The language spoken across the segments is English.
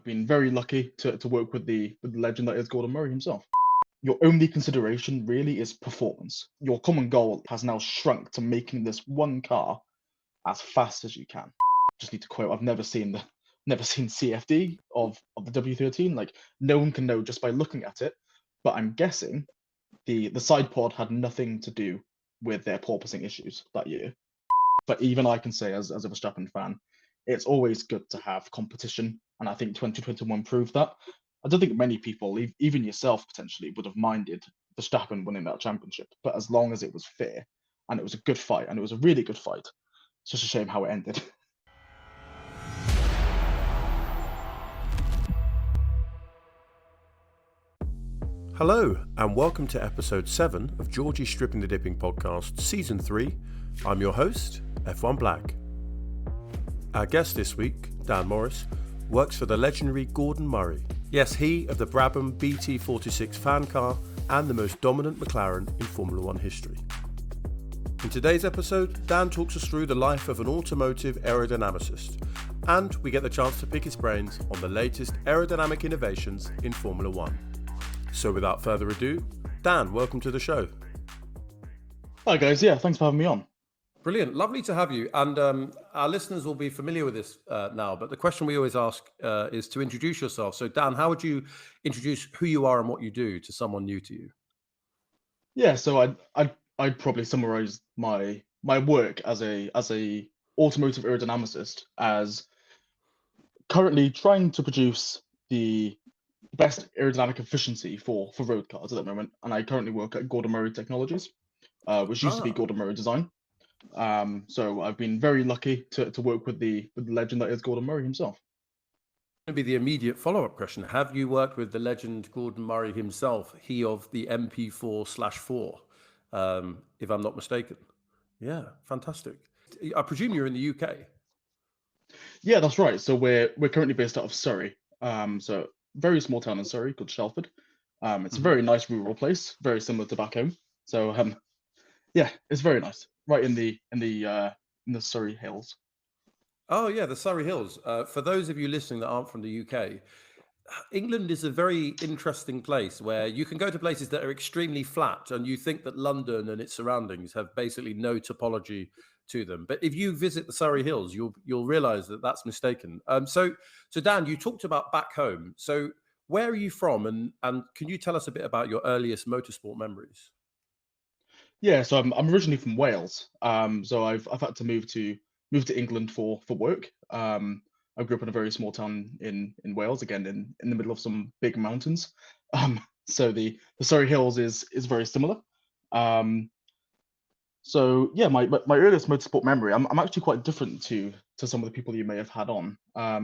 Been very lucky to work with the legend that is Gordon Murray himself. Your only consideration really is performance. Your common goal has now shrunk to making this one car as fast as you can. Just need to quote, I've never seen CFD of the W13. Like, no one can know just by looking at it. But I'm guessing the side pod had nothing to do with their porpoising issues that year. But even I can say, as a Verstappen fan, it's always good to have competition, and I think 2021 proved that. I don't think many people, even yourself potentially, would have minded Verstappen winning that championship. But as long as it was fair and it was a good fight, and it was a really good fight, it's just a shame how it ended. Hello, and welcome to episode 7 of Georgie's Stripping the Dipping podcast, season 3. I'm your host, F1 Black. Our guest this week, Dan Morris, works for the legendary Gordon Murray. Yes, he of the Brabham BT46 fan car and the most dominant McLaren in Formula 1 history. In today's episode, Dan talks us through the life of an automotive aerodynamicist, and we get the chance to pick his brains on the latest aerodynamic innovations in Formula 1. So without further ado, Dan, welcome to the show. Hi guys, yeah, thanks for having me on. Brilliant, lovely to have you. And our listeners will be familiar with this now, but the question we always ask is to introduce yourself. So Dan, how would you introduce who you are and what you do to someone new to you? Yeah, so I'd probably summarize my work as a automotive aerodynamicist as currently trying to produce the best aerodynamic efficiency for road cars at the moment, and I currently work at Gordon Murray Technologies, which used to be Gordon Murray Design. So I've been very lucky to work with the legend that is Gordon Murray himself. Maybe the immediate follow-up question: have you worked with the legend Gordon Murray himself? He of the MP4/4, if I'm not mistaken. Yeah, fantastic. I presume you're in the UK. Yeah, that's right. So we're currently based out of Surrey. So very small town in Surrey called Shelford. It's a very nice rural place, very similar to back home. So yeah, it's very nice, right in the Surrey Hills. Oh yeah, the Surrey Hills. For those of you listening that aren't from the UK, England is a very interesting place where you can go to places that are extremely flat, and you think that London and its surroundings have basically no topology to them. But if you visit the Surrey Hills, you'll realise that that's mistaken. So Dan, you talked about back home. So where are you from, and can you tell us a bit about your earliest motorsport memories? Yeah, so I'm originally from Wales. So I've had to move to England for work. I grew up in a very small town in Wales, again in the middle of some big mountains. So the Surrey Hills is very similar. So yeah, my earliest motorsport memory, I'm actually quite different to some of the people you may have had on.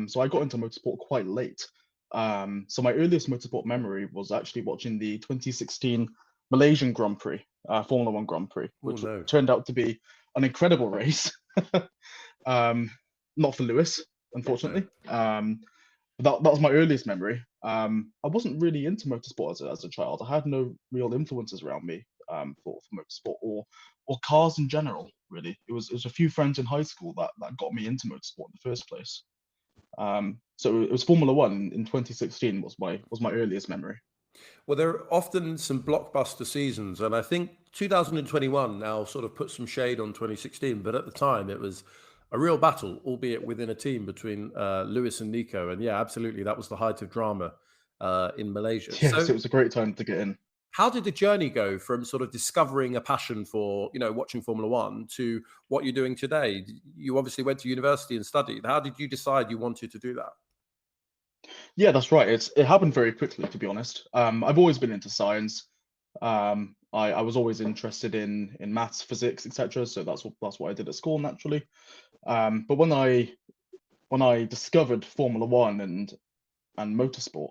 So I got into motorsport quite late. So my earliest motorsport memory was actually watching the 2016 Malaysian Grand Prix, Formula One Grand Prix, which turned out to be an incredible race. Not for Lewis, unfortunately. But that was my earliest memory. I wasn't really into motorsport as a child. I had no real influences around me for motorsport or cars in general. Really, it was a few friends in high school that got me into motorsport in the first place. So it was Formula One in 2016 was my earliest memory. Well, there are often some blockbuster seasons, and I think 2021 now sort of puts some shade on 2016, but at the time it was a real battle, albeit within a team between Lewis and Nico. And yeah, absolutely, that was the height of drama in Malaysia. Yes, so it was a great time to get in. how did the journey go from sort of discovering a passion for, watching Formula One to what you're doing today? You obviously went to university and studied. How did you decide you wanted to do that? Yeah, that's right. It happened very quickly, to be honest. I've always been into science. I was always interested in maths, physics, etc. So that's what I did at school naturally. But when I discovered Formula One and motorsport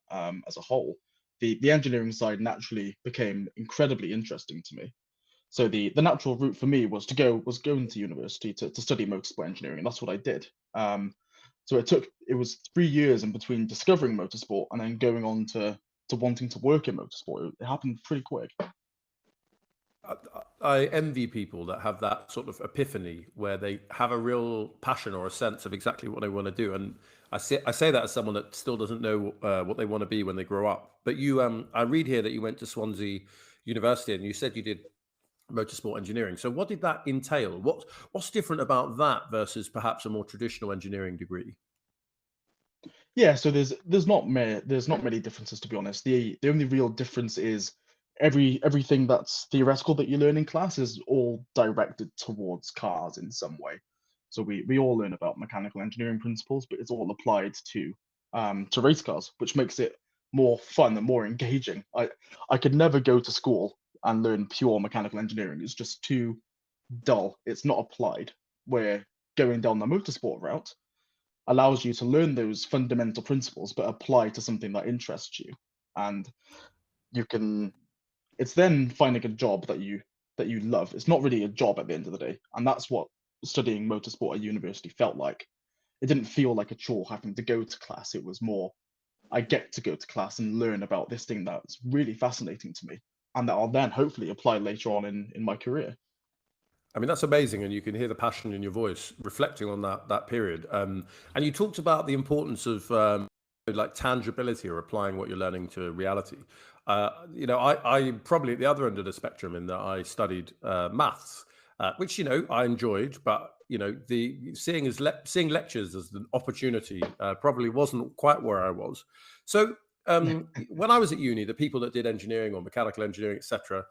as a whole, the engineering side naturally became incredibly interesting to me. So the natural route for me was go into university to study motorsport engineering, and that's what I did. So it was 3 years in between discovering motorsport and then going on to wanting to work in motorsport. It happened pretty quick. I envy people that have that sort of epiphany where they have a real passion or a sense of exactly what they want to do. And I say that as someone that still doesn't know what they want to be when they grow up. But I read here that you went to Swansea University and you said you did motorsport engineering. So what did that entail? What's different about that versus perhaps a more traditional engineering degree? Yeah, so there's not many differences, to be honest. The only real difference is everything that's theoretical that you learn in class is all directed towards cars in some way. So we all learn about mechanical engineering principles, but it's all applied to race cars, which makes it more fun and more engaging. I could never go to school and learn pure mechanical engineering. It's just too dull. It's not applied. Where going down the motorsport route allows you to learn those fundamental principles but apply to something that interests you, and you can it's then finding a job that you love. It's not really a job at the end of the day, and that's what studying motorsport at university felt like. It didn't feel like a chore having to go to class. It was more, I get to go to class and learn about this thing that's really fascinating to me, and that I'll then hopefully apply later on in my career. I mean, that's amazing, and you can hear the passion in your voice reflecting on that period. And you talked about the importance of like tangibility or applying what you're learning to reality. I probably at the other end of the spectrum in that I studied maths, which I enjoyed, but the seeing lectures as an opportunity probably wasn't quite where I was. So when I was at uni, the people that did engineering or mechanical engineering, etc.,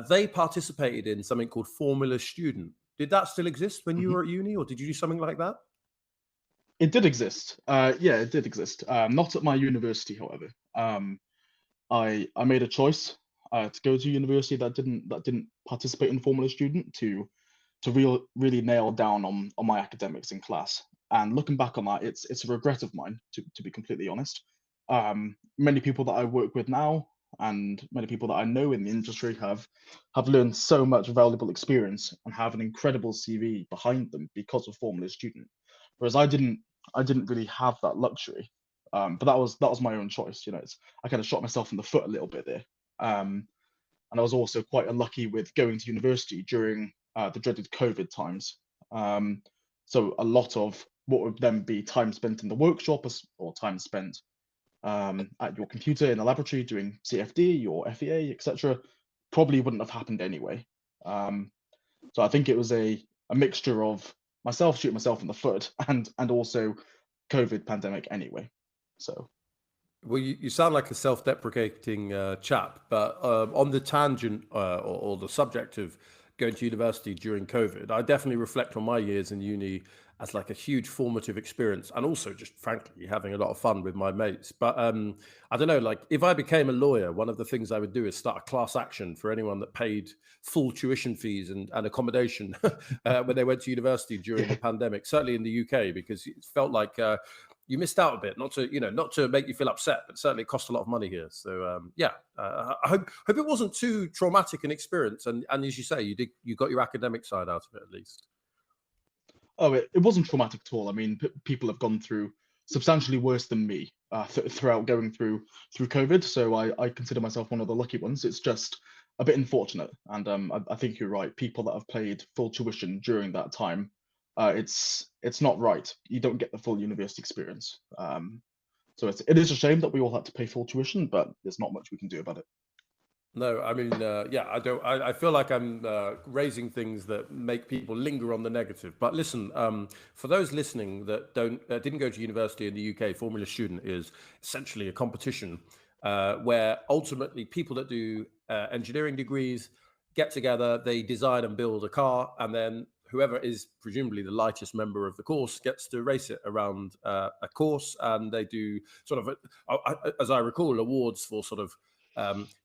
they participated in something called Formula Student. Did that still exist when you Mhm. were at uni, or did you do something like that? It did exist. Yeah, it did exist. Not at my university, however. I made a choice to go to university that didn't participate in Formula Student to really nail down on my academics in class. And looking back on that, it's a regret of mine, to be completely honest. Many people that I work with now and many people that I know in the industry have learned so much valuable experience and have an incredible CV behind them because of Formula Student. Whereas I didn't really have that luxury. But that was my own choice. I kind of shot myself in the foot a little bit there. And I was also quite unlucky with going to university during the dreaded COVID times. Um, so a lot of what would then be time spent in the workshop or time spent at your computer in the laboratory doing CFD or FEA, etc., probably wouldn't have happened anyway. Um, so I think it was a mixture of myself shooting myself in the foot and also COVID pandemic anyway. So Well, you sound like a self-deprecating chap, but on the tangent or the subject of going to university during COVID, I definitely reflect on my years in uni as like a huge formative experience, and also just frankly having a lot of fun with my mates. But I don't know, like if I became a lawyer, one of the things I would do is start a class action for anyone that paid full tuition fees and accommodation when they went to university during the yeah, pandemic. Certainly in the UK, because it felt like. You missed out a bit. Not to make you feel upset, but certainly it cost a lot of money here. So yeah, I hope it wasn't too traumatic an experience. And as you say, you got your academic side out of it at least. oh, it wasn't traumatic at all. I mean, people have gone through substantially worse than me throughout going through COVID. So I consider myself one of the lucky ones. It's just a bit unfortunate, and I think you're right. People that have paid full tuition during that time, it's not right. You don't get the full university experience. So it is a shame that we all had to pay full tuition, but there's not much we can do about it. No, I mean, yeah, I don't. I feel like I'm raising things that make people linger on the negative. But listen, for those listening that didn't go to university in the UK, Formula Student is essentially a competition where ultimately people that do engineering degrees get together, they design and build a car, and then whoever is presumably the lightest member of the course gets to race it around a course, and they do sort of, as I recall, awards for sort of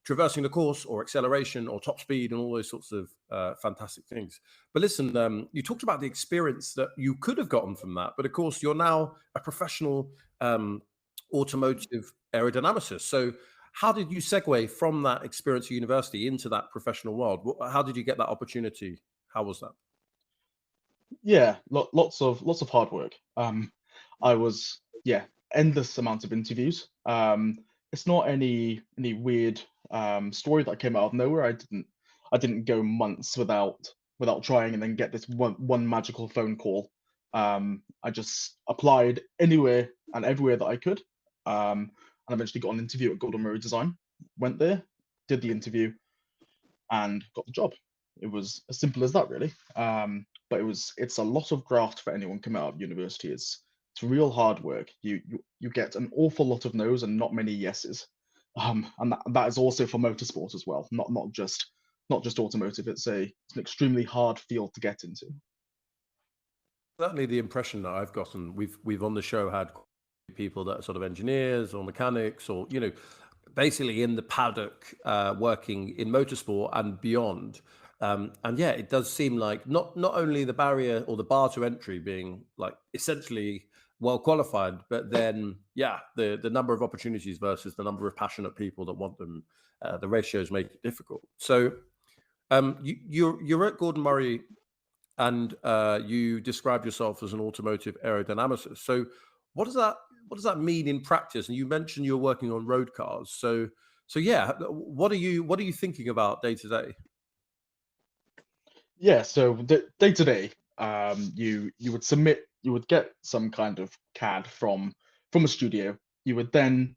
traversing the course or acceleration or top speed and all those sorts of fantastic things. But listen, you talked about the experience that you could have gotten from that, but of course you're now a professional automotive aerodynamicist. So how did you segue from that experience at university into that professional world? How did you get that opportunity? How was that? Yeah, lots of hard work. I was yeah endless amounts of interviews. It's not any weird story that came out of nowhere. I didn't go months without trying and then get this one magical phone call I just applied anywhere and everywhere that I could, and eventually got an interview at Gordon Murray Design. Went there, did the interview, and got the job. It was as simple as that, really. But it's a lot of graft for anyone coming out of university. It's real hard work. You get an awful lot of no's and not many yeses. And that is also for motorsport as well, not just automotive. It's an extremely hard field to get into. Certainly the impression that I've gotten, we've on the show had people that are sort of engineers or mechanics or, basically in the paddock, working in motorsport and beyond. And yeah, it does seem like not only the barrier or the bar to entry being like essentially well qualified, but then the number of opportunities versus the number of passionate people that want them, the ratios make it difficult. So you're at Gordon Murray, and you describe yourself as an automotive aerodynamicist. So what does that mean in practice? And you mentioned you're working on road cars. So yeah, what are you thinking about day to day? Yeah, so day to day, you would get some kind of CAD from a studio. You would then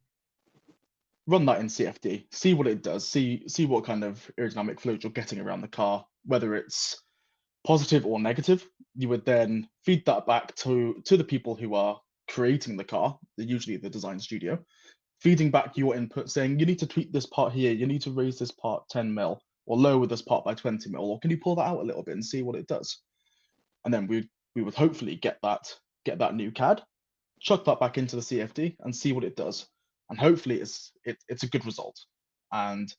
run that in CFD, see what it does, see what kind of aerodynamic fluid you're getting around the car, whether it's positive or negative. You would then feed that back to the people who are creating the car, usually the design studio, feeding back your input, saying you need to tweak this part here, you need to raise this part 10 mil, or lower this part by 20 mil, or can you pull that out a little bit and see what it does? And then we would hopefully get that new CAD, chuck that back into the CFD and see what it does. And hopefully it's a good result. And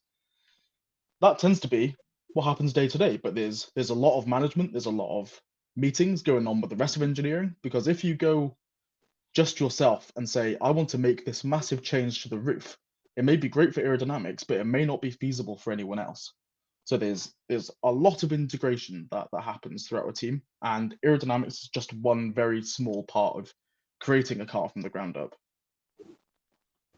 that tends to be what happens day to day. But there's a lot of management, there's a lot of meetings going on with the rest of engineering, because if you go just yourself and say, I want to make this massive change to the roof, it may be great for aerodynamics, but it may not be feasible for anyone else. So there's a lot of integration that happens throughout a team, and aerodynamics is just one very small part of creating a car from the ground up.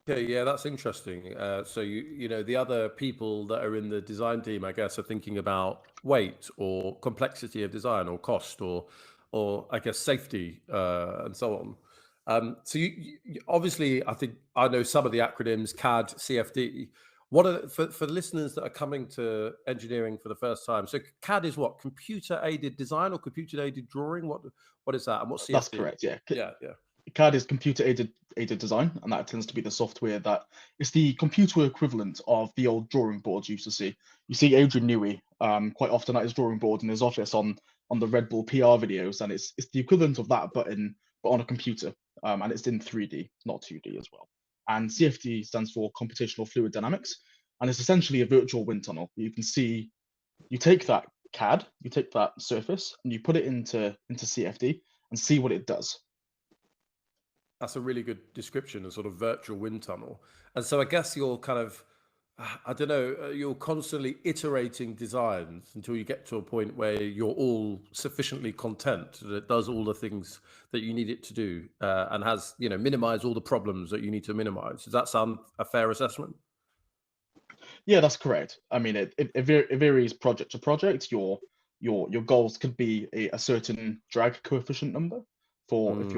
Okay, yeah, that's interesting. So the other people that are in the design team, I guess, are thinking about weight or complexity of design or cost or I guess safety, and so on. So you obviously, I think I know some of the acronyms: CAD, CFD. What are for listeners that are coming to engineering for the first time? So CAD is what? Computer aided design or computer aided drawing? What is that? And what's CFD? That's correct. Yeah. Yeah. CAD is computer aided design, and that tends to be the software that is the computer equivalent of the old drawing boards you used to see. You see Adrian Newey quite often at his drawing board in his office on the Red Bull PR videos, and it's the equivalent of that, but on a computer, and it's in 3D, not 2D as well. And CFD stands for computational fluid dynamics, and it's essentially a virtual wind tunnel. You can see, you take that CAD, you take that surface, and you put it into CFD and see what it does. That's a really good description, a sort of virtual wind tunnel. And so I guess you're kind of, I don't know, you're constantly iterating designs until you get to a point where you're all sufficiently content that it does all the things that you need it to do, and has, minimize all the problems that you need to minimize. Does that sound a fair assessment? Yeah, that's correct. I mean, it varies project to project. Your goals could be a certain drag coefficient number for if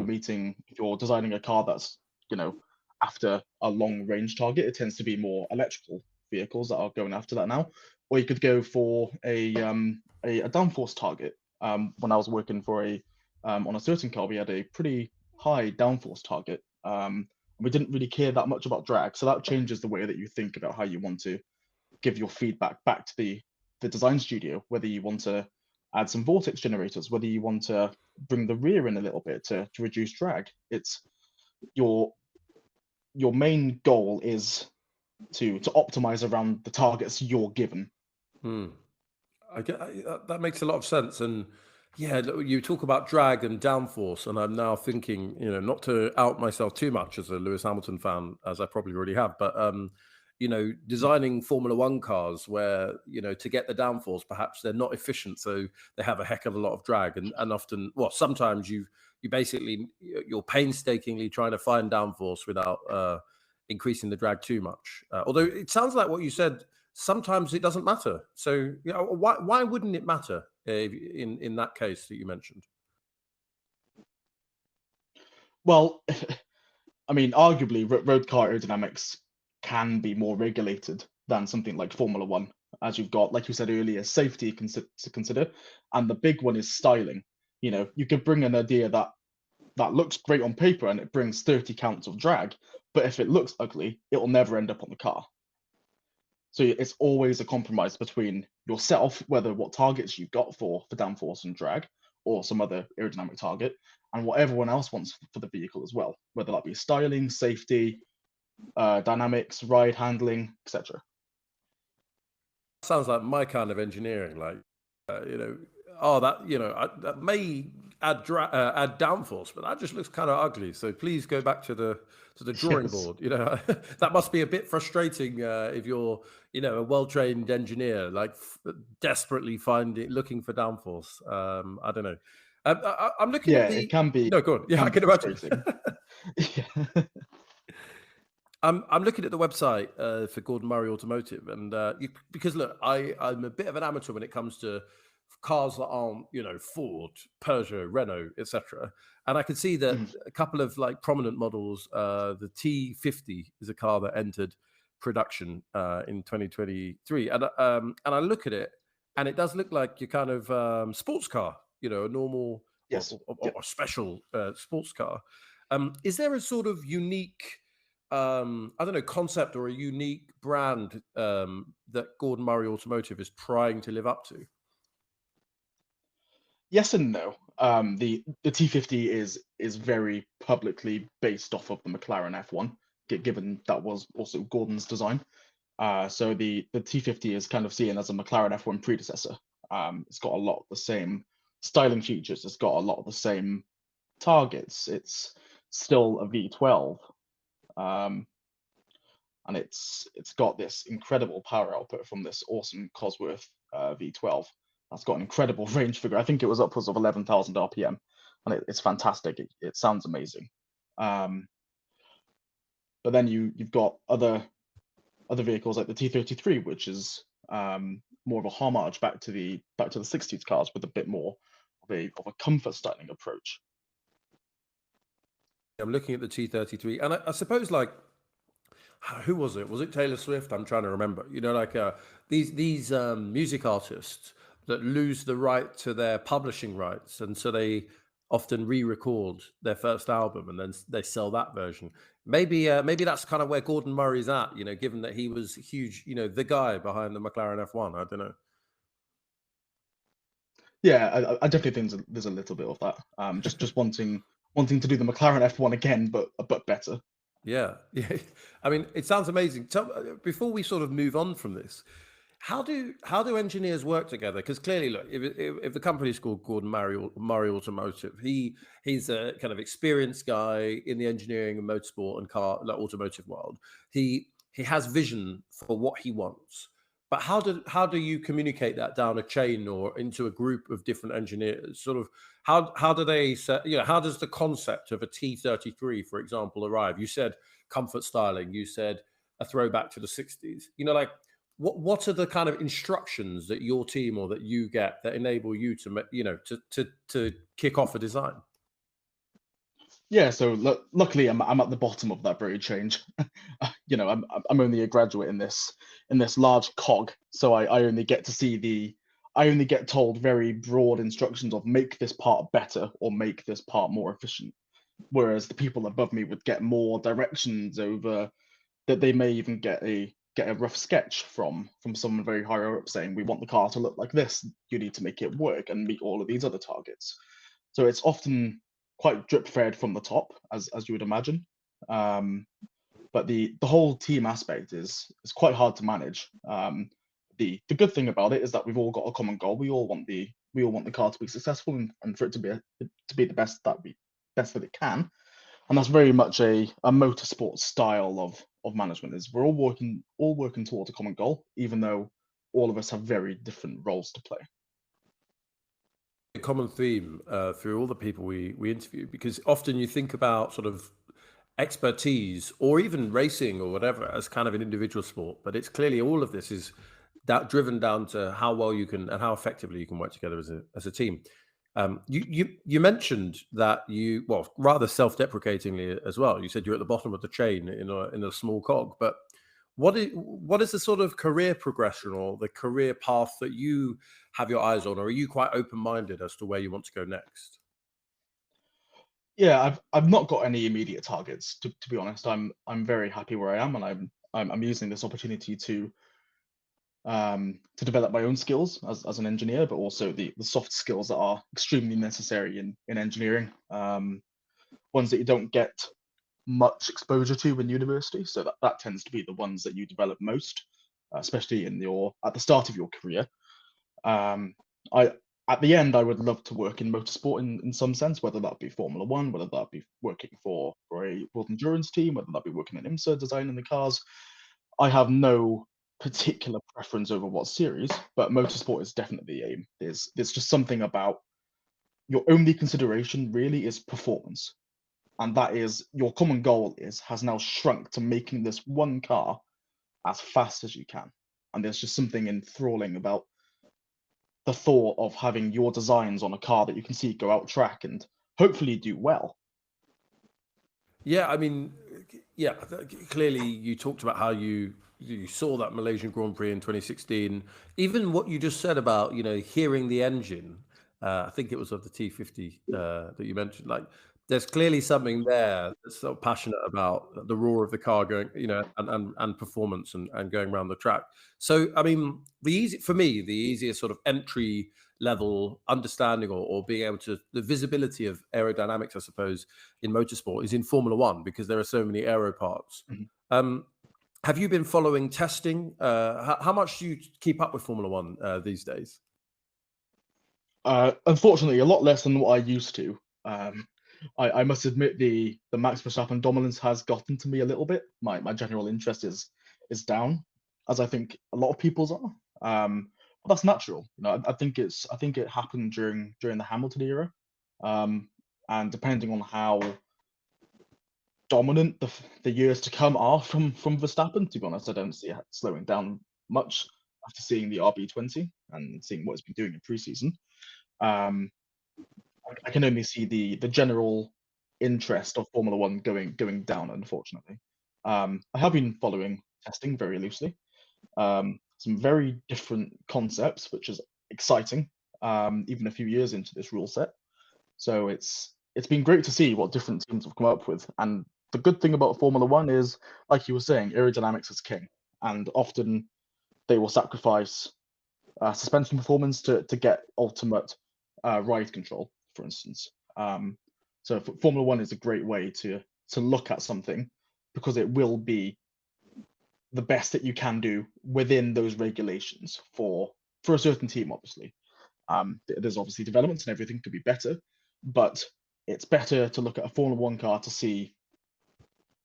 you're designing a car that's, after a long range target. It tends to be more electrical vehicles that are going after that now. Or you could go for a downforce target. When I was working for on a certain car, we had a pretty high downforce target. We didn't really care that much about drag, so that changes the way that you think about how you want to give your feedback back to the design studio, whether you want to add some vortex generators, whether you want to bring the rear in a little bit to reduce drag. It's your main goal is to optimize around the targets you're given. I get that makes a lot of sense. And yeah, you talk about drag and downforce, and I'm now thinking, not to out myself too much as a Lewis Hamilton fan, as I probably already have, but designing Formula One cars where, to get the downforce, perhaps they're not efficient, so they have a heck of a lot of drag, and often, well, sometimes you're painstakingly trying to find downforce without increasing the drag too much. Although it sounds like what you said, sometimes it doesn't matter. So why wouldn't it matter in that case that you mentioned? Well, I mean, arguably, road car aerodynamics can be more regulated than something like Formula One, as you've got, like you said earlier, safety to consider, and the big one is styling. You could bring an idea that looks great on paper and it brings 30 counts of drag, but if it looks ugly, it will never end up on the car. So it's always a compromise between yourself, whether what targets you've got for downforce and drag, or some other aerodynamic target, and what everyone else wants for the vehicle as well, whether that be styling, safety, dynamics, ride handling, etc. Sounds like my kind of engineering, like that may add add downforce, but that just looks kind of ugly. So please go back to the drawing Yes. board. That must be a bit frustrating if you're a well-trained engineer, like desperately looking for downforce. I don't know. I'm looking Yeah, at it the. can be No, good. Yeah, I can imagine. frustrating. Yeah. I'm looking at the website for Gordon Murray Automotive, and because look, I'm a bit of an amateur when it comes to cars that aren't, Ford, Peugeot, Renault, etc. And I can see that Mhm. a couple of like prominent models. The T50 is a car that entered production in 2023, and I look at it, and it does look like your kind of sports car, a normal Yes. or Yep. a special sports car. Is there a sort of unique I don't know, concept or a unique brand that Gordon Murray Automotive is trying to live up to? Yes and no. The T50 is very publicly based off of the McLaren F1, given that was also Gordon's design. So the T50 is kind of seen as a McLaren F1 predecessor. It's got a lot of the same styling features. It's got a lot of the same targets. It's still a V12, um, and it's got this incredible power output from this awesome Cosworth V12. That's got an incredible range figure. I think it was upwards of 11,000 RPM, and it's fantastic. It sounds amazing. Um, but then you've got other vehicles like the T33, which is more of a homage back to the 60s cars with a bit more of a comfort styling approach. I'm looking at the T33, and I suppose like who was it? Was it Taylor Swift? I'm trying to remember. Like these music artists that lose the right to their publishing rights, and so they often re-record their first album and then they sell that version. Maybe that's kind of where Gordon Murray's at. Given that he was huge, the guy behind the McLaren F1. I don't know. Yeah, I definitely think there's a little bit of that. Just wanting to do the McLaren F1 again, but better. Yeah, yeah. I mean, it sounds amazing. Before we sort of move on from this, how do engineers work together? Because clearly, look, if the company's called Gordon Murray Automotive, he's a kind of experienced guy in the engineering and motorsport and car like automotive world. He has vision for what he wants. But how do you communicate that down a chain or into a group of different engineers? Sort of how do they set, how does the concept of a T33, for example, arrive? You said comfort styling, you said a throwback to the 60s. Like what are the kind of instructions that your team or that you get that enable you to kick off a design? Yeah, so luckily I'm at the bottom of that very change. I'm only a graduate in this large cog, so I only get to see I only get told very broad instructions of make this part better or make this part more efficient. Whereas the people above me would get more directions over that they may even get a rough sketch from someone very higher up saying we want the car to look like this. You need to make it work and meet all of these other targets. So it's often quite drip fed from the top, as you would imagine. Um, but the whole team aspect is quite hard to manage. The good thing about it is that we've all got a common goal. We all want the car to be successful and for it to be the best that it can. And that's very much a motorsport style of management. Is we're all working towards a common goal, even though all of us have very different roles to play. A common theme through all the people we interview, because often you think about sort of expertise or even racing or whatever as kind of an individual sport, but it's clearly all of this is that driven down to how well you can and how effectively you can work together as a team. You mentioned that well, rather self-deprecatingly as well. You said you're at the bottom of the chain in a small cog. But what is the sort of career progression or the career path that you have your eyes on, or are you quite open-minded as to where you want to go next? Yeah, I've not got any immediate targets to be honest. I'm very happy where I am, and I'm using this opportunity to develop my own skills as an engineer, but also the soft skills that are extremely necessary in engineering. Ones that you don't get much exposure to in university, so that tends to be the ones that you develop most, especially at the start of your career. Um, I At the end, I would love to work in motorsport in some sense, whether that be Formula One, whether that be working for a world endurance team, whether that be working in IMSA, designing the cars. I have no particular preference over what series, but motorsport is definitely the aim. There's just something about your only consideration really is performance, and that is your common goal has now shrunk to making this one car as fast as you can. And there's just something enthralling about the thought of having your designs on a car that you can see go out track and hopefully do well. Yeah, I mean, yeah, clearly you talked about how you saw that Malaysian Grand Prix in 2016. Even what you just said about, hearing the engine, I think it was of the T50 that you mentioned. Like, there's clearly something there that's so passionate about the roar of the car going, and performance and going around the track. So, I mean, for me, the easiest sort of entry level understanding or being able to the visibility of aerodynamics, I suppose, in motorsport is in Formula One because there are so many aero parts. Mhm. Um, have you been following testing? How much do you keep up with Formula One these days? Unfortunately, a lot less than what I used to. I must admit the Max Verstappen dominance has gotten to me a little bit. My general interest is down, as I think a lot of people's are. But that's natural. I think it happened during the Hamilton era, um, and depending on how dominant the years to come are from Verstappen, to be honest, I don't see it slowing down much after seeing the RB20 and seeing what it's been doing in preseason. Um, I can only see the general interest of Formula One going down, unfortunately. I have been following testing very loosely. Some very different concepts, which is exciting, even a few years into this rule set. So it's been great to see what different teams have come up with. And the good thing about Formula One is, like you were saying, aerodynamics is king, and often they will sacrifice suspension performance to get ultimate ride control, for instance. So Formula One is a great way to look at something because it will be the best that you can do within those regulations for a certain team, obviously. There's obviously developments and everything could be better, but it's better to look at a Formula One car to see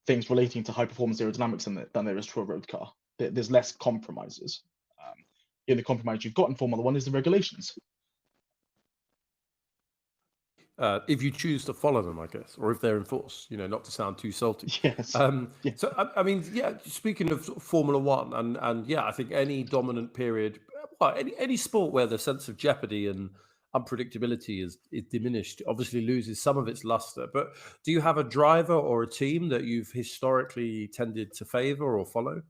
things relating to high performance aerodynamics than there is to a road car. There's less compromises. Um, the only compromise you've got in Formula One is the regulations. If you choose to follow them, I guess, or if they're enforced, not to sound too salty. Yes. Yeah. So, I mean, yeah, speaking of sort of Formula One, and yeah, I think any dominant period, well, any sport where the sense of jeopardy and unpredictability is diminished, obviously loses some of its luster. But do you have a driver or a team that you've historically tended to favor or follow?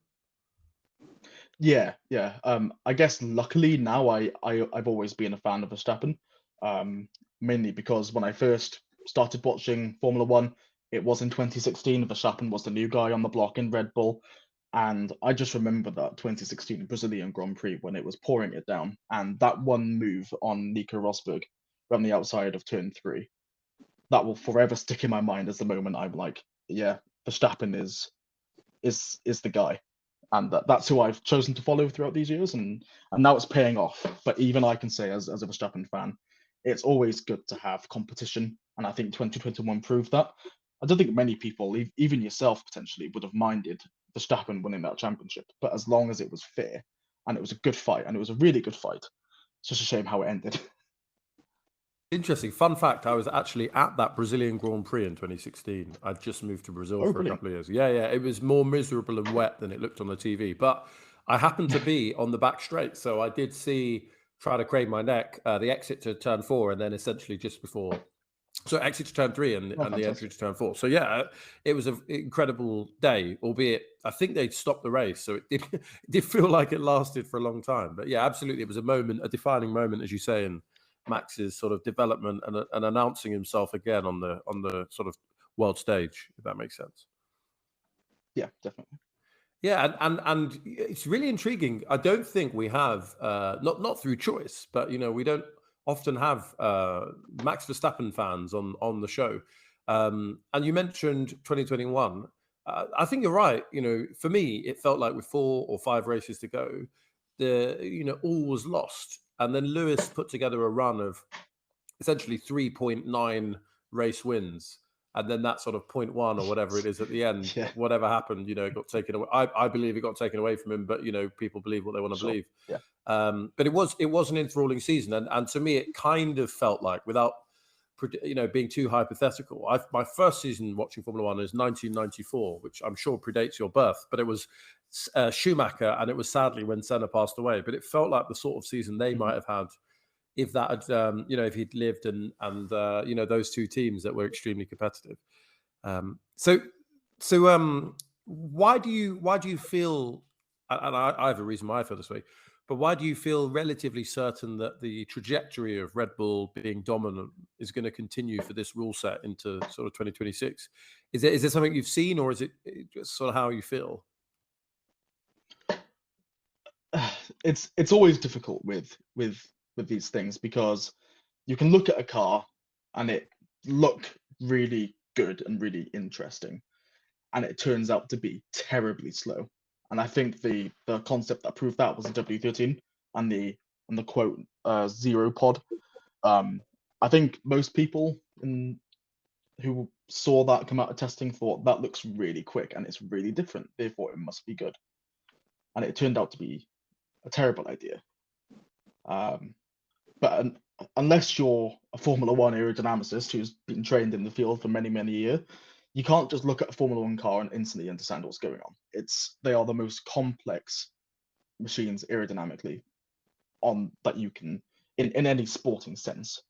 Yeah, yeah. I guess luckily now I've always been a fan of Verstappen, um, mainly because when I first started watching Formula One, it was in 2016. Verstappen was the new guy on the block in Red Bull, and I just remember that 2016 Brazilian Grand Prix when it was pouring it down, and that one move on Nico Rosberg from the outside of turn three, that will forever stick in my mind as the moment I'm like, yeah, Verstappen is the guy, and that's who I've chosen to follow throughout these years, and now it's paying off. But even I can say, as a Verstappen fan, it's always good to have competition, and I think 2021 proved that. I don't think many people, even yourself potentially, would have minded Verstappen winning that championship, but as long as it was fair and it was a good fight, and it was a really good fight, it's just a shame how it ended. Interesting. Fun fact, I was actually at that Brazilian Grand Prix in 2016. I'd just moved to Brazil Oh, for a brilliant! couple of years. Yeah, yeah. It was more miserable and wet than it looked on the TV. But I happened to be on the back straight. So I did see trying to crane my neck, the exit to turn 4, and then essentially just before. So exit to turn 3 and the entry to turn 4. So yeah, it was an incredible day, albeit I think they'd stopped the race. So it did feel like it lasted for a long time. But yeah, absolutely. It was a defining moment, as you say, in Max's sort of development and announcing himself again on the sort of world stage, if that makes sense. Yeah, definitely. Yeah, and it's really intriguing. I don't think we have not through choice, but we don't often have Max Verstappen fans on the show. And you mentioned 2021. I think you're right. For me, it felt like with 4 or 5 races to go, all was lost. And then Lewis put together a run of essentially 3.9 race wins. And then that sort of 0.1 or whatever it is at the end, whatever happened, it got taken away. I believe it got taken away from him, but people believe what they want to believe. Yeah. But it was an enthralling season, and to me, it kind of felt like, without being too hypothetical, my first season watching Formula One is 1994, which I'm sure predates your birth, but it was Schumacher, and it was sadly when Senna passed away. But it felt like the sort of season they might have had if that had, if he'd lived, and those two teams that were extremely competitive. So why do you feel? And I have a reason why I feel this way, but why do you feel relatively certain that the trajectory of Red Bull being dominant is going to continue for this rule set into sort of 2026? Is there something you've seen, or is it just sort of how you feel? It's always difficult with these things, because you can look at a car and it look really good and really interesting, and it turns out to be terribly slow. And I think the concept that proved that was the W13 and the quote zero pod. I think most people who saw that come out of testing thought that looks really quick and it's really different, therefore it must be good. And it turned out to be a terrible idea. But unless you're a Formula One aerodynamicist who's been trained in the field for many, many years, you can't just look at a Formula One car and instantly understand what's going on. They are the most complex machines aerodynamically that you can in any sporting sense.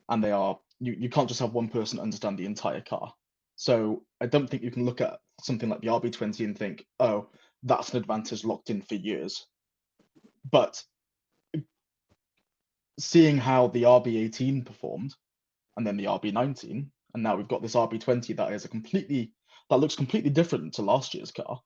And they are you can't just have one person understand the entire car. So I don't think you can look at something like the RB20 and think, oh, that's an advantage locked in for years. But seeing how the RB18 performed, and then the RB19, and now we've got this RB20 that looks completely different to last year's car.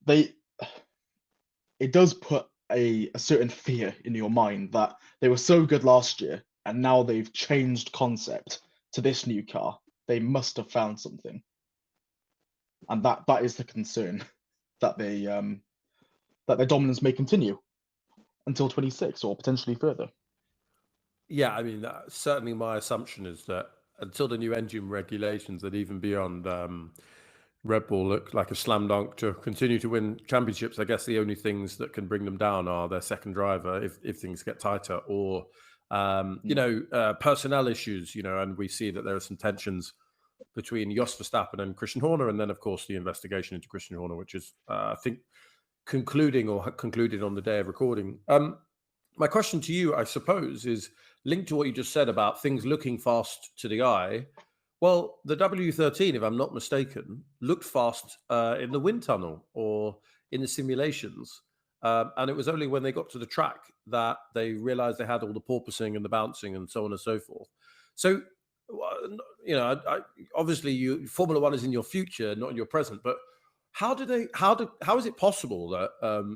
It does put a certain fear in your mind that they were so good last year, and now they've changed concept to this new car. They must have found something, and that is the concern, that their dominance may continue until 26 or potentially further. Yeah, I mean, certainly my assumption is that until the new engine regulations, that even beyond, Red Bull look like a slam dunk to continue to win championships. I guess the only things that can bring them down are their second driver if things get tighter, or personnel issues. And we see that there are some tensions between Jos Verstappen and Christian Horner, and then of course the investigation into Christian Horner, which is I think concluded on the day of recording. My question to you, I suppose, is linked to what you just said about things looking fast to the eye. Well, the W13, if I'm not mistaken, looked fast in the wind tunnel or in the simulations. And it was only when they got to the track that they realized they had all the porpoising and the bouncing and so on and so forth. So, obviously Formula One is in your future, not in your present, but how is it possible that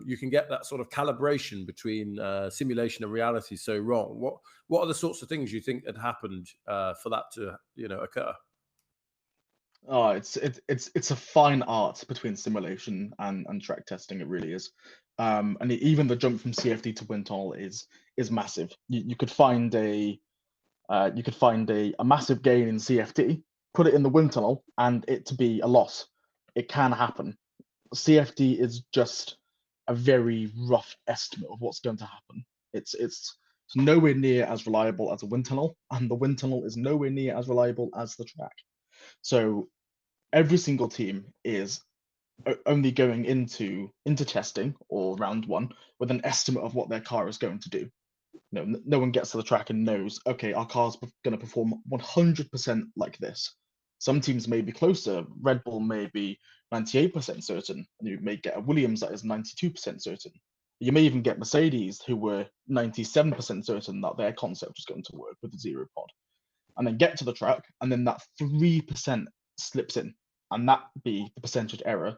you can get that sort of calibration between simulation and reality so wrong? What are the sorts of things you think had happened for that to occur? Oh, it's a fine art between simulation and track testing. It really is. And even the jump from CFD to wind tunnel is massive. You could find a massive gain in CFD, put it in the wind tunnel, and it to be a loss. It can happen. CFD is just a very rough estimate of what's going to happen. It's nowhere near as reliable as a wind tunnel, and the wind tunnel is nowhere near as reliable as the track. So every single team is only going into testing or round one with an estimate of what their car is going to do. No one gets to the track and knows, okay, our car's going to perform 100% like this. Some teams may be closer. Red Bull may be 98% certain, and you may get a Williams that is 92% certain. You may even get Mercedes, who were 97% certain that their concept was going to work with the zero pod, and then get to the track, and then that 3% slips in, and that be the percentage error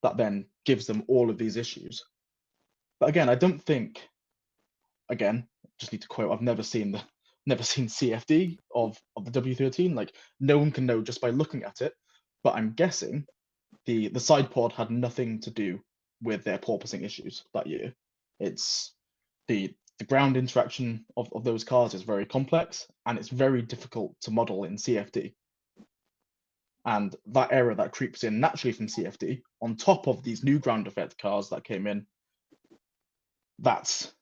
that then gives them all of these issues. But again, I don't think, again, just need to quote, I've never seen CFD of the W13. Like, no one can know just by looking at it. But I'm guessing the side pod had nothing to do with their porpoising issues that year. It's the ground interaction of those cars is very complex, and it's very difficult to model in CFD. And that error that creeps in naturally from CFD, on top of these new ground effect cars that came in, that's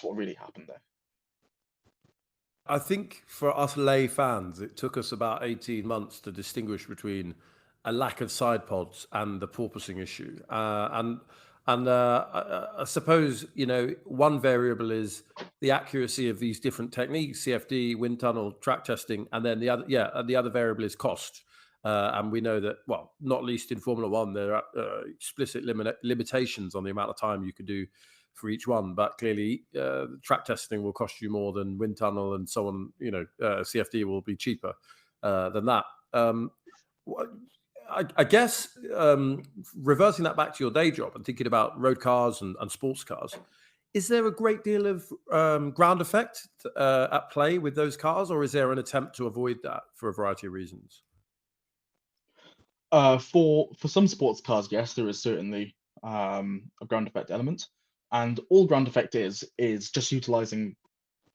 what really happened there. I think for us lay fans, it took us about 18 months to distinguish between a lack of side pods and the porpoising issue. I suppose, one variable is the accuracy of these different techniques, CFD, wind tunnel, track testing, and then the other variable is cost. And we know that, well, not least in Formula One, there are explicit limitations on the amount of time you could do for each one, but clearly track testing will cost you more than wind tunnel and so on. CFD will be cheaper than that. I guess reversing that back to your day job and thinking about road cars and sports cars, is there a great deal of ground effect at play with those cars, or is there an attempt to avoid that for a variety of reasons? For some sports cars, yes, there is certainly a ground effect element. And all ground effect is just utilizing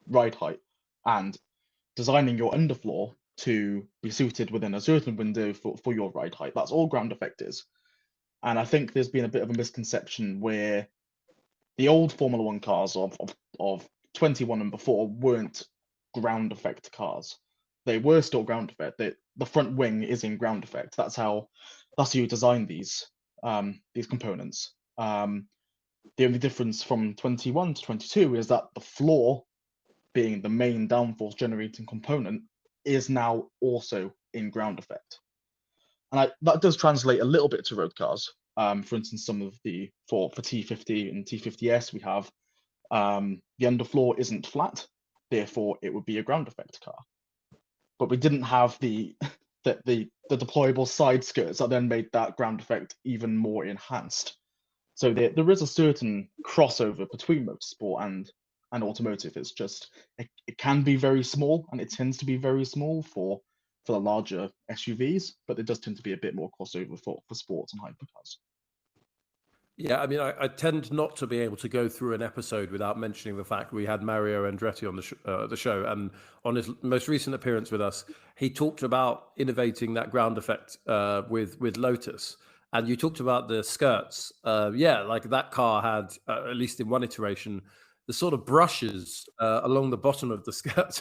ride height and designing your underfloor to be suited within a certain window for your ride height. That's all ground effect is. And I think there's been a bit of a misconception where the old Formula One cars of 21 and before weren't ground effect cars. They were still ground effect. The front wing is in ground effect. That's how you design these components. The only difference from 21 to 22 is that the floor, being the main downforce generating component, is now also in ground effect. And that does translate a little bit to road cars. For instance, some of for T50 and T50S, we have the underfloor isn't flat, therefore it would be a ground effect car. But we didn't have the deployable side skirts that then made that ground effect even more enhanced. So there is a certain crossover between motorsport and automotive. It's just it can be very small, and it tends to be very small for the larger SUVs, but there does tend to be a bit more crossover for sports and hypercars. Yeah, I mean, I tend not to be able to go through an episode without mentioning the fact we had Mario Andretti on the show, and on his most recent appearance with us, he talked about innovating that ground effect with Lotus. And you talked about the skirts. Like that car had, at least in one iteration, the sort of brushes along the bottom of the skirt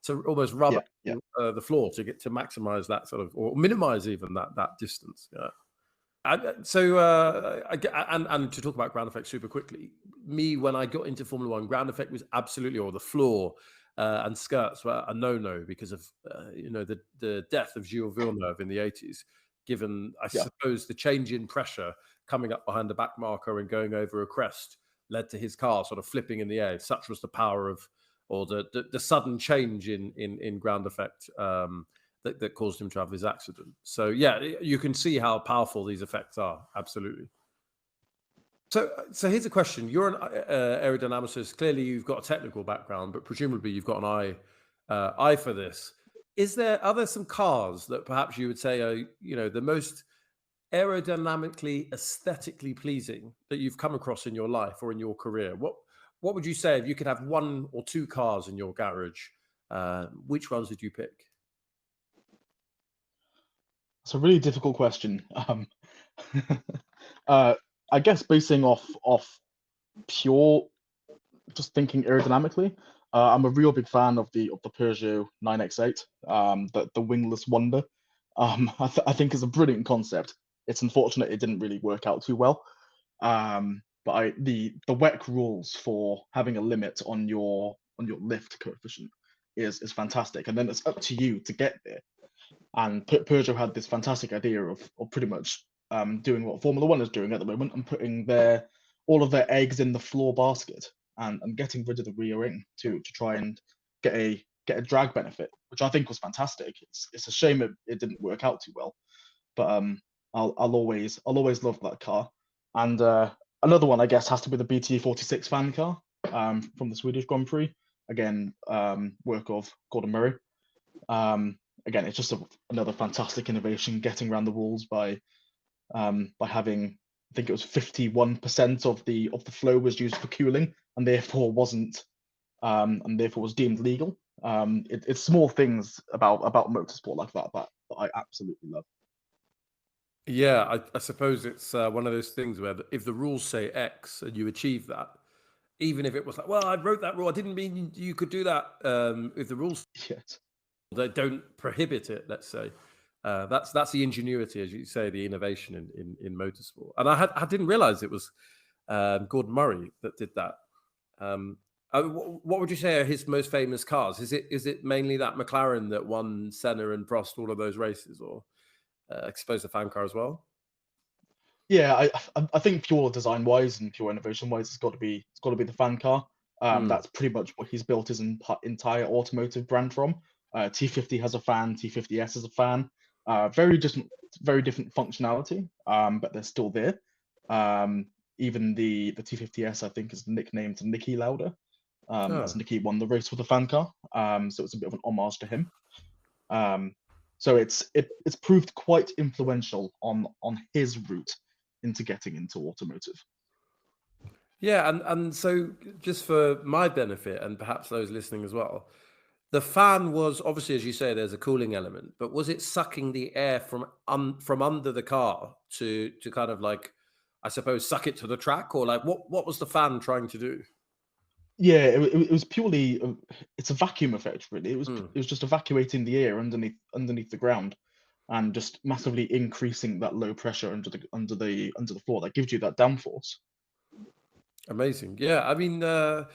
to almost rub the floor to maximize that sort of, or minimize even that distance. Yeah. And to talk about ground effect super quickly, when I got into Formula One, ground effect was absolutely, or the floor and skirts were a no-no because of the death of Gilles Villeneuve in the 80s. Given, I suppose, the change in pressure coming up behind the back marker and going over a crest led to his car sort of flipping in the air. Such was the power of, or the sudden change in ground effect that caused him to have his accident. So yeah, you can see how powerful these effects are. Absolutely. So here's a question. You're an aerodynamicist. Clearly, you've got a technical background, but presumably you've got an eye for this. Are there some cars that perhaps you would say are, the most aerodynamically, aesthetically pleasing that you've come across in your life or in your career? What would you say if you could have one or two cars in your garage? Which ones would you pick? It's a really difficult question. I guess basing off pure, just thinking aerodynamically, I'm a real big fan of the Peugeot 9X8, the wingless wonder. I think is a brilliant concept. It's unfortunate it didn't really work out too well. But the WEC rules for having a limit on your lift coefficient is fantastic, and then it's up to you to get there. And Peugeot had this fantastic idea of pretty much doing what Formula One is doing at the moment and putting all of their eggs in the floor basket and getting rid of the rear wing to try and get a drag benefit, which I think was fantastic. It's a shame it didn't work out too well, but I'll always love that car. And another one, I guess, has to be the BT46 fan car from the Swedish Grand Prix. Again, work of Gordon Murray. Again, it's just another fantastic innovation, getting around the rules by having, I think it was 51% of the flow was used for cooling, and therefore was deemed legal. It's small things about motorsport like that I absolutely love. Yeah, I suppose it's one of those things where if the rules say X and you achieve that, even if it was like, well, I wrote that rule, I didn't mean you could do that. If the rules Yes. they don't prohibit it, let's say, that's the ingenuity, as you say, the innovation in motorsport. And I didn't realize it was Gordon Murray that did that. What would you say are his most famous cars? Is it mainly that McLaren that won Senna and Prost all of those races, or I suppose the fan car as well? Yeah, I think pure design wise and pure innovation wise, it's got to be the fan car. That's pretty much what he's built his entire automotive brand from. T50 has a fan, T50S has a fan. Very different functionality, but they're still there. Even the T50S, I think, is nicknamed Nicky Lauda, as Nicky won the race with the fan car. So it's a bit of an homage to him. So it's proved quite influential on his route into getting into automotive. Yeah, and so just for my benefit and perhaps those listening as well, the fan was obviously, as you say, there's a cooling element, but was it sucking the air from under the car to kind of like, I suppose, suck it to the track, or like what was the fan trying to do? Yeah, it was purely it's a vacuum effect, really. It Hmm. was just evacuating the air underneath the ground and just massively increasing that low pressure under the floor. That gives you that downforce. Amazing. Yeah, I mean, I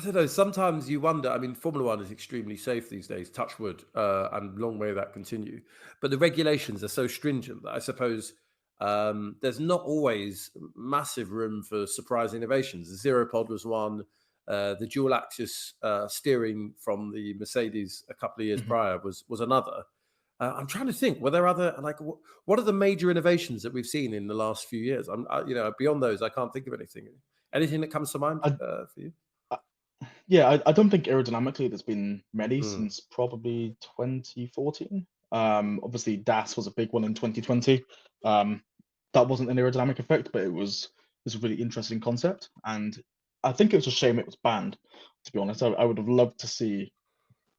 don't know. Sometimes you wonder. I mean, Formula One is extremely safe these days, touch wood, and long may that continue. But the regulations are so stringent that I suppose there's not always massive room for surprise innovations. The zero pod was one. The dual axis steering from the Mercedes a couple of years Mhm. prior was another. I'm trying to think. Were there other like what are the major innovations that we've seen in the last few years? Beyond those, I can't think of anything. Anything that comes to mind I, for you? I, yeah, I don't think aerodynamically there's been many Mm. since probably 2014. Obviously DAS was a big one in 2020. That wasn't an aerodynamic effect, but it was a really interesting concept, and I think it was a shame it was banned. To be honest, I would have loved to see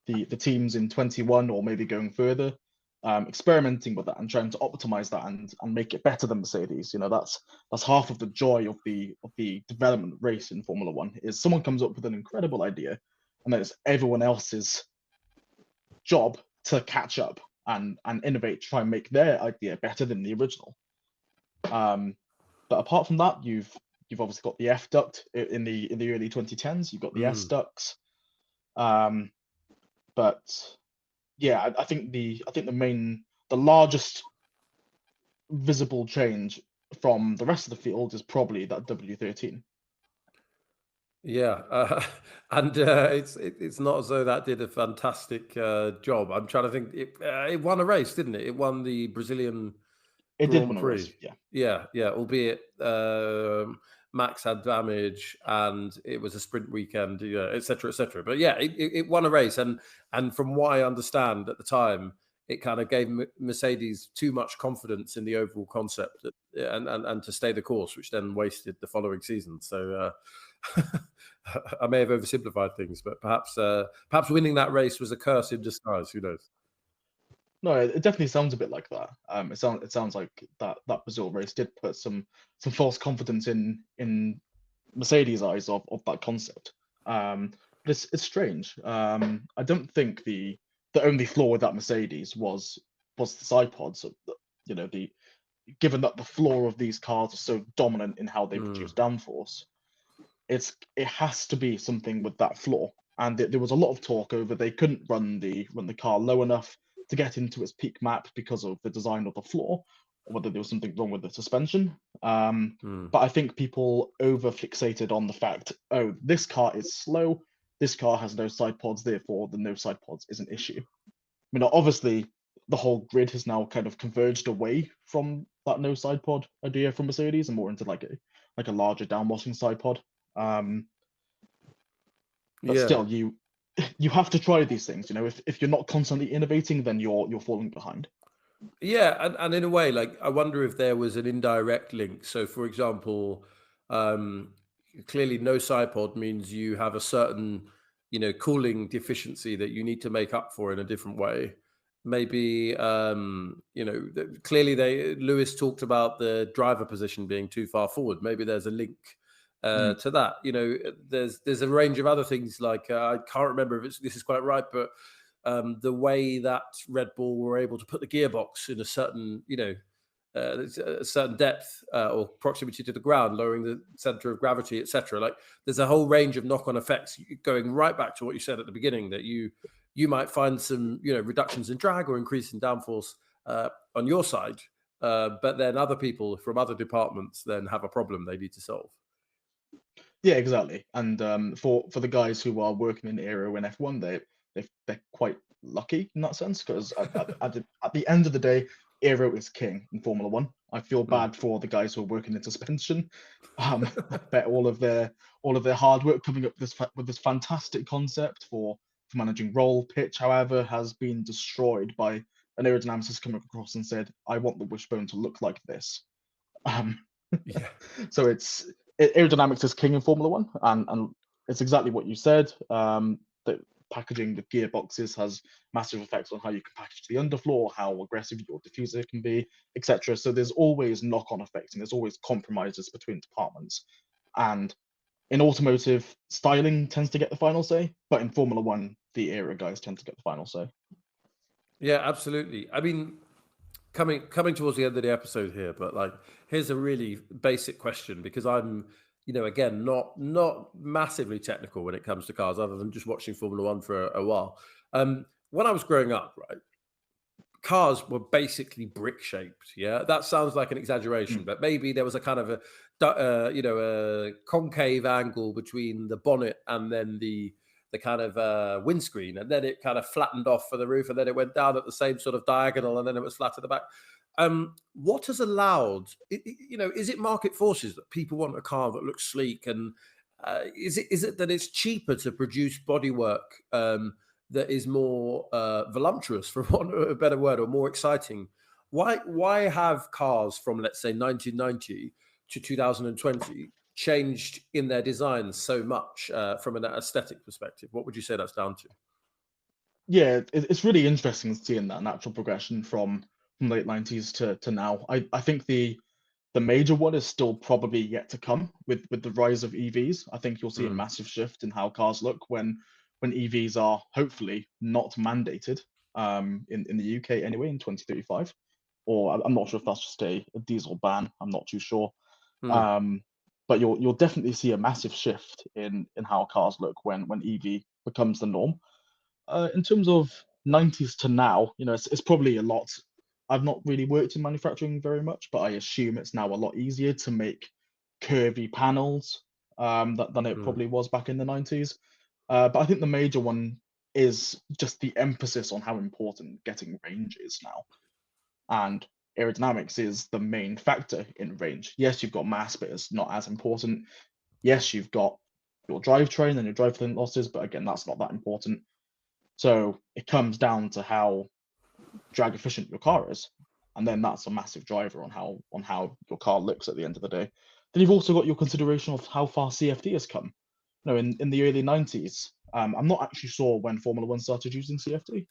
the teams in 21 or maybe going further, experimenting with that and trying to optimize that and make it better than Mercedes. That's half of the joy of the development race in Formula One is someone comes up with an incredible idea, and then it's everyone else's job to catch up and innovate, try and make their idea better than the original. But apart from that, you've obviously got the F duct in the early 2010s. You've got the S Mm. ducts. But yeah, I think the largest visible change from the rest of the field is probably that W13. Yeah, and it's not as though that did a fantastic job. I'm trying to think. It won a race, didn't it? It won the Brazilian It did Grand win a race, Prix. yeah. Yeah, yeah. Albeit Max had damage, and it was a sprint weekend, et cetera, et cetera. But yeah, it won a race, and from what I understand at the time, it kind of gave Mercedes too much confidence in the overall concept, and to stay the course, which then wasted the following season. So I may have oversimplified things, but perhaps winning that race was a curse in disguise. Who knows? No, it definitely sounds a bit like that. It sounds like that Brazil race did put some false confidence in Mercedes' eyes of that concept. But it's strange. I don't think the only flaw with that Mercedes was the side pods. The given that the floor of these cars are so dominant in how they produce downforce, it has to be something with that floor. And there was a lot of talk over they couldn't run the car low enough to get into its peak map because of the design of the floor, or whether there was something wrong with the suspension. But I think people over fixated on the fact, oh, this car is slow, this car has no side pods, therefore the no side pods is an issue. I mean, obviously, the whole grid has now kind of converged away from that no side pod idea from Mercedes and more into like a larger downwashing side pod. But still, you have to try these things. If you're not constantly innovating, then you're falling behind. Yeah, and in a way, like, I wonder if there was an indirect link. So, for example, clearly no side pod means you have a certain, cooling deficiency that you need to make up for in a different way. Maybe, clearly Lewis talked about the driver position being too far forward. Maybe there's a link to that. There's a range of other things, like I can't remember if this is quite right, but the way that Red Bull were able to put the gearbox in a certain, a certain depth or proximity to the ground, lowering the center of gravity, etc. Like, there's a whole range of knock-on effects going right back to what you said at the beginning, that you might find some, reductions in drag or increase in downforce on your side, but then other people from other departments then have a problem they need to solve. Yeah, exactly. And for the guys who are working in Aero and F1, they're quite lucky in that sense, because at the end of the day, Aero is king in Formula One. I feel bad for the guys who are working in suspension. I bet all of their hard work coming up with this fantastic concept for managing roll, pitch, however, has been destroyed by an aerodynamicist coming across and said, "I want the wishbone to look like this." Yeah. So aerodynamics is king in Formula One, and it's exactly what you said. That packaging the gearboxes has massive effects on how you can package the underfloor, how aggressive your diffuser can be, etc. So there's always knock-on effects, and there's always compromises between departments. And in automotive, styling tends to get the final say, but in Formula One, the aero guys tend to get the final say. Yeah, absolutely. I mean, coming towards the end of the episode here, but like, here's a really basic question, because I'm, again, not massively technical when it comes to cars, other than just watching Formula One for a while. When I was growing up, right, cars were basically brick shaped. Yeah, that sounds like an exaggeration, but maybe there was a kind of a concave angle between the bonnet and then the kind of windscreen, and then it kind of flattened off for the roof, and then it went down at the same sort of diagonal, and then it was flat at the back. What has allowed, is it market forces that people want a car that looks sleek, and is it that it's cheaper to produce bodywork that is more voluptuous, for want of a better word, or more exciting? Why have cars from, let's say, 1990 to 2020 changed in their designs so much from an aesthetic perspective? What would you say that's down to? Yeah, it's really interesting seeing that natural progression from late 90s to now. I think the major one is still probably yet to come with the rise of EVs. I think you'll see a massive shift in how cars look when EVs are hopefully not mandated in the UK anyway in 2035. Or I'm not sure if that's just a diesel ban. I'm not too sure. But you'll definitely see a massive shift in how cars look when EV becomes the norm. In terms of 90s to now, it's probably a lot. I've not really worked in manufacturing very much, but I assume it's now a lot easier to make curvy panels than it probably was back in the 90s. But I think the major one is just the emphasis on how important getting range is now. And aerodynamics is the main factor in range. Yes, you've got mass, but it's not as important. Yes, you've got your drivetrain and your drivetrain losses, but again, that's not that important. So it comes down to how drag efficient your car is, and then that's a massive driver on how your car looks at the end of the day. Then you've also got your consideration of how far CFD has come. In the early 90s, I'm not actually sure when Formula One started using CFD,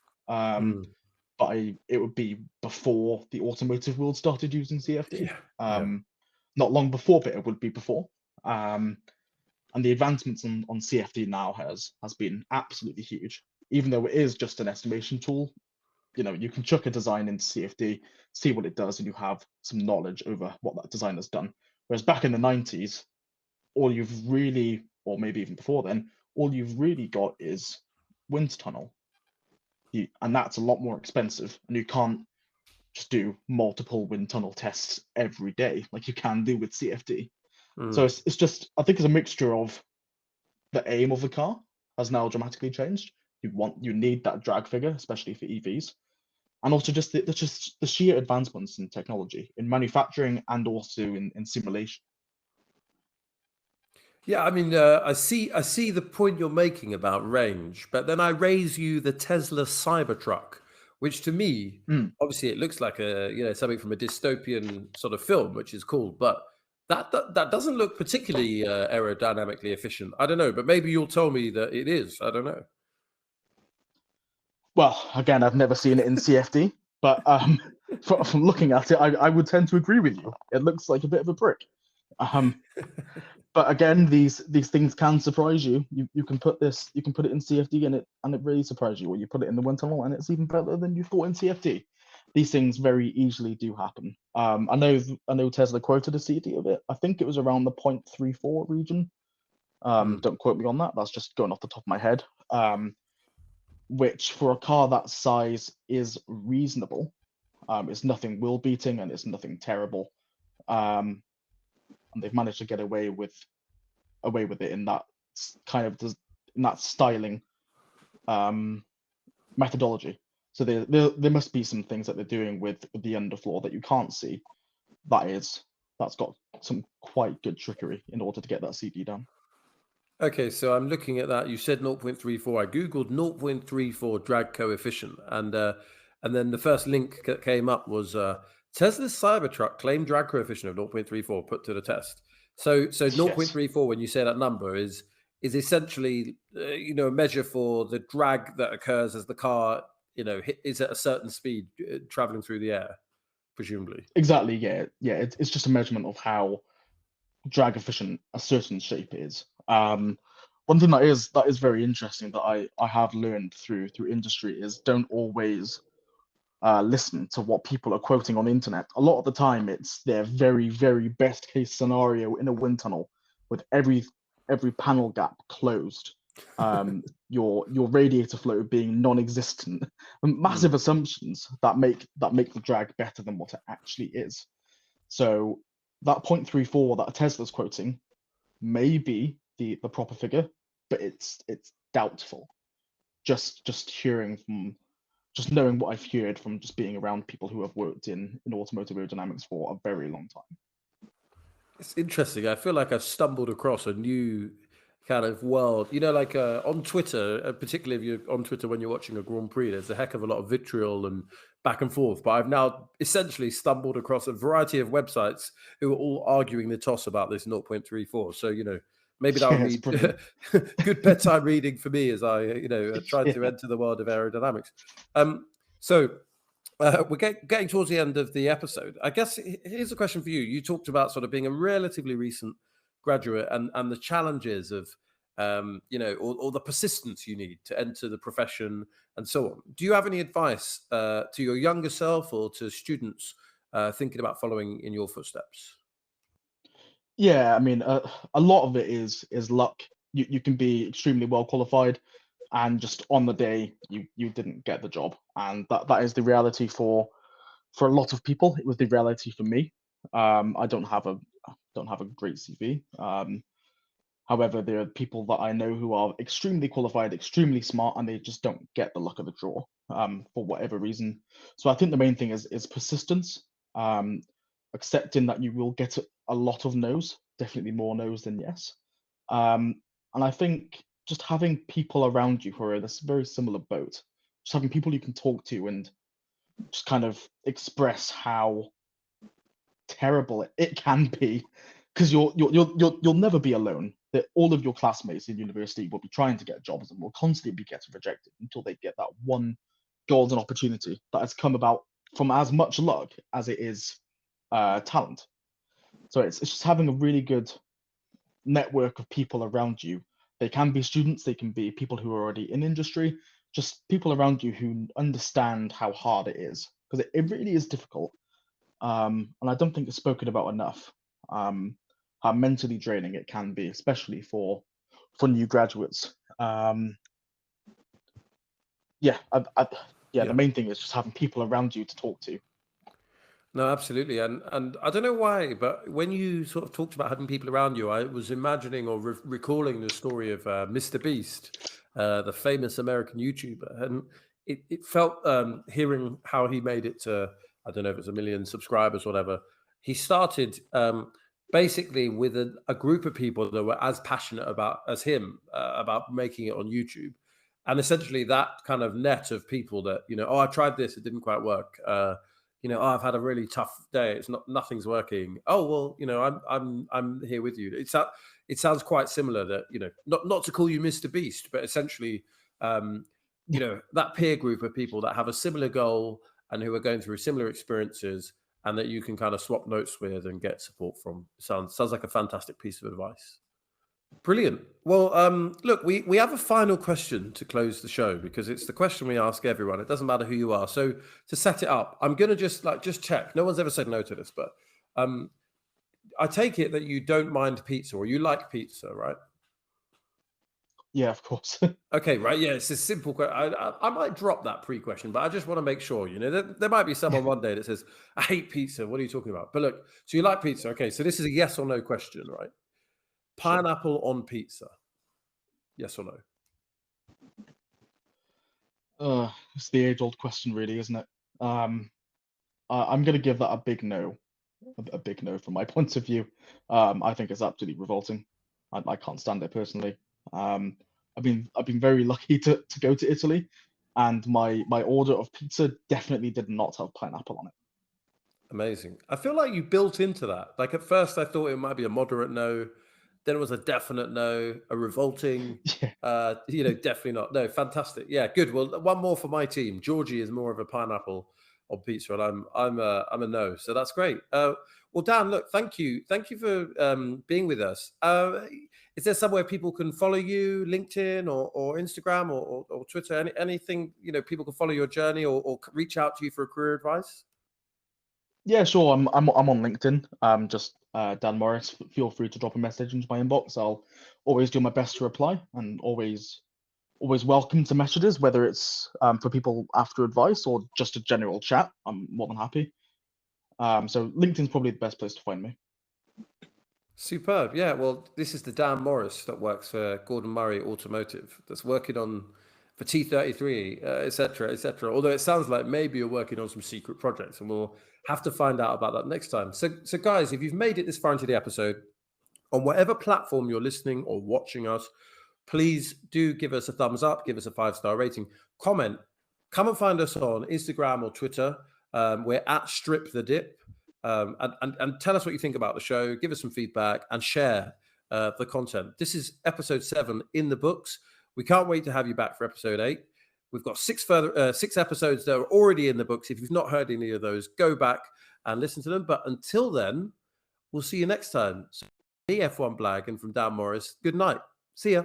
but it would be before the automotive world started using CFD. Not long before, but it would be before. And the advancements on CFD now has been absolutely huge. Even though it is just an estimation tool, you can chuck a design into CFD, see what it does, and you have some knowledge over what that design has done. Whereas back in the 90s, all you've really, or maybe even before then, all you've really got is wind tunnel. And that's a lot more expensive, and you can't just do multiple wind tunnel tests every day like you can do with CFD. So Mm. it's just, I think it's a mixture of the aim of the car has now dramatically changed. You need that drag figure, especially for EVs, and also just the sheer advancements in technology in manufacturing and also in simulation. Yeah, I mean, I see the point you're making about range, but then I raise you the Tesla Cybertruck, which to me, Mm. obviously, it looks like something from a dystopian sort of film, which is cool, but that doesn't look particularly aerodynamically efficient. I don't know, but maybe you'll tell me that it is. I don't know. Well, again, I've never seen it in CFD, but from looking at it, I would tend to agree with you. It looks like a bit of a brick. Um, but again, these things can surprise you. You can put it in CFD and it really surprises you, or you put it in the wind tunnel and it's even better than you thought in CFD. These things very easily do happen. I know Tesla quoted a CD of it. I think it was around the 0.34 region. Hmm. Don't quote me on that. That's just going off the top of my head. Which for a car that size is reasonable. It's nothing will beating and it's nothing terrible. And they've managed to get away with it in that kind of in that styling methodology. So there must be some things that they're doing with the underfloor that you can't see. That's got some quite good trickery in order to get that CD down. Okay, so I'm looking at that. You said 0.34. I googled 0.34 drag coefficient, and then the first link that came up was Tesla's Cybertruck claimed drag coefficient of 0.34 put to the test. So Yes, 0.34, when you say that number, is essentially a measure for the drag that occurs as the car is at a certain speed traveling through the air, presumably. exactly. Yeah. It's just a measurement of how drag efficient a certain shape is. One thing that is very interesting that I have learned through industry is don't always listen to what people are quoting on the internet. A lot of the time, it's their very very best case scenario in a wind tunnel with every panel gap closed, your radiator flow being non-existent, and Hmm. massive assumptions that make the drag better than what it actually is. So that 0.34 that Tesla's quoting may be the proper figure, but it's doubtful. Just hearing from just knowing what I've heard from just being around people who have worked in automotive aerodynamics for a very long time. It's interesting. I feel like I've stumbled across a new kind of world. Like on Twitter, particularly if you're on Twitter when you're watching a Grand Prix, there's a heck of a lot of vitriol and back and forth. But I've now essentially stumbled across a variety of websites who are all arguing the toss about this 0.34. So, maybe that'll Yeah, it's read brilliant. good bedtime reading for me as I, try to Yeah. enter the world of aerodynamics. So we're getting towards the end of the episode. I guess here's a question for you. You talked about sort of being a relatively recent graduate and the challenges of, or the persistence you need to enter the profession and so on. Do you have any advice to your younger self or to students thinking about following in your footsteps? Yeah, I mean, a lot of it is luck. You can be extremely well qualified, and just on the day you didn't get the job, and that is the reality for a lot of people. It was the reality for me. I don't have a great CV. However, there are people that I know who are extremely qualified, extremely smart, and they just don't get the luck of the draw for whatever reason. So I think the main thing is persistence, um, accepting that you will get a lot of no's, definitely more no's than yes. And I think just having people around you who are in this very similar boat, just having people you can talk to and just kind of express how terrible it can be, because you'll never be alone. That all of your classmates in university will be trying to get jobs and will constantly be getting rejected until they get that one golden opportunity that has come about from as much luck as it is talent. So it's just having a really good network of people around you. They can be students, they can be people who are already in industry, just people around you who understand how hard it is, because it really is difficult. And I don't think it's spoken about enough. How mentally draining it can be, especially for new graduates. Yeah, Yeah. the main thing is just having people around you to talk to. No, absolutely. And I don't know why, but when you sort of talked about having people around you, I was imagining or recalling the story of Mr. Beast, the famous American YouTuber. And it felt, hearing how he made it to, I don't know if it's 1 million subscribers or whatever, he started basically with a group of people that were as passionate as him about making it on YouTube. And essentially that kind of net of people that, oh, I tried this, it didn't quite work. Oh, I've had a really tough day. Nothing's working. Oh, well, I'm here with you. It sounds quite similar that, not to call you Mr. Beast, but essentially, that peer group of people that have a similar goal and who are going through similar experiences and that you can kind of swap notes with and get support from. Sounds like a fantastic piece of advice. Brilliant. Well, look, we have a final question to close the show because it's the question we ask everyone. It doesn't matter who you are. So to set it up, I'm going to just check. No one's ever said no to this, but I take it that you don't mind pizza or you like pizza, right? Yeah, of course. Okay, right. Yeah, it's a simple question. I might drop that pre-question, but I just want to make sure, there might be someone one day that says, I hate pizza. What are you talking about? But look, so you like pizza. Okay, so this is a yes or no question, right? Pineapple on pizza. Yes or no? It's the age-old question, really, isn't it? I'm going to give that a big no. A big no from my point of view. I think it's absolutely revolting. I can't stand it personally. I've been very lucky to go to Italy, and my order of pizza definitely did not have pineapple on it. Amazing. I feel like you built into that. Like at first I thought it might be a moderate no. Then it was a definite no, a revolting, Yeah. Definitely not. No, fantastic. Yeah, good. Well, one more for my team. Georgie is more of a pineapple on pizza, and I'm a no. So that's great. Well, Dan, look, thank you for being with us. Is there somewhere people can follow you, LinkedIn or Instagram or Twitter? Anything people can follow your journey or reach out to you for career advice? Yeah, sure. I'm on LinkedIn. Just Dan Morris. Feel free to drop a message into my inbox. I'll always do my best to reply, and always welcome to messages, whether it's for people after advice or just a general chat. I'm more than happy. So LinkedIn's probably the best place to find me. Superb. Yeah. Well, this is the Dan Morris that works for Gordon Murray Automotive that's working on for T33, et cetera, et cetera. Although it sounds like maybe you're working on some secret projects, and we'll have to find out about that next time. So guys, if you've made it this far into the episode, on whatever platform you're listening or watching us, please do give us a thumbs up, give us a 5-star rating, comment, come and find us on Instagram or Twitter. We're at Strip the Dip. And tell us what you think about the show, give us some feedback and share the content. This is episode 7 in the books. We can't wait to have you back for episode 8. We've got 6 episodes that are already in the books. If you've not heard any of those, go back and listen to them. But until then, we'll see you next time. So, me, F1 Blag, and from Dan Morris, good night. See ya.